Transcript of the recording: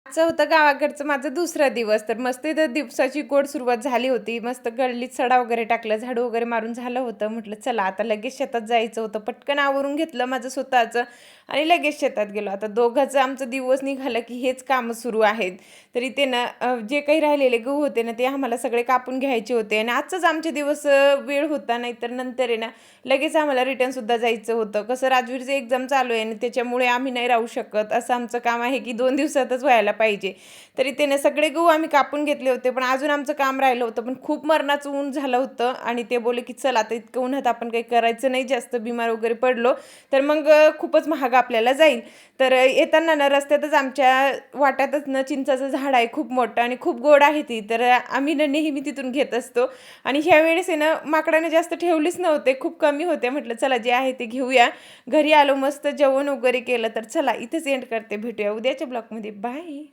आजचं होतं गावाकडचं माझा दुसरा दिवस. तर मस्त इथं दिवसाची गोड सुरुवात झाली होती. मस्त गल्लीत सडा वगैरे टाकला, झाडू वगैरे मारून झालं होतं. म्हटलं चला आता लगेच शेतात जायचं होतं. पटकन आवरून घेतलं माझं स्वतःचं आणि लगेच शेतात गेलो. आता दोघांचं आमचं दिवस निघालं, की हेच कामं सुरू आहेत. तर इथे ना जे काही राहिलेले गहू होते ना, ते आम्हाला सगळे कापून घ्यायचे होते आणि आजचाच आमचे दिवस वेळ होता. नाहीतर नंतर आहे ना, लगेच आम्हाला रिटर्नसुद्धा जायचं होतं. कसं राजवीरचं एक्झाम चालू आहे आणि त्याच्यामुळे आम्ही नाही राहू शकत. असं आमचं काम आहे, की 2 दिवसातच व्हायला पाहिजे. तरी त्याने सगळे गहू आम्ही कापून घेतले होते, पण अजून आमचं काम राहिलं होतं. पण खूप मरणाचं ऊन झालं होतं आणि ते बोलले, की "चल आता इतकं उन्हात आपण काही करायचं नाही, जास्त बिमार वगैरे पडलो, तर मग खूपच महाग आपल्याला जाईल." तर येताना ना रस्त्यातच आमच्या वाट्यातच ना चिंचाचं झाड आहे खूप मोठं आणि खूप गोड आहे ती. तर आम्ही ना नेहमी तिथून घेत असतो आणि ह्यावेळेस आहे ना माकडाने जास्त ठेवलीच नव्हते, खूप कमी होते. म्हटलं चला जे आहे ते घेऊया. घरी आलो, मस्त जेवण वगैरे केलं. तर चला इथेच एंड करते. भेटूया उद्याच्या ब्लॉगमध्ये. बाय.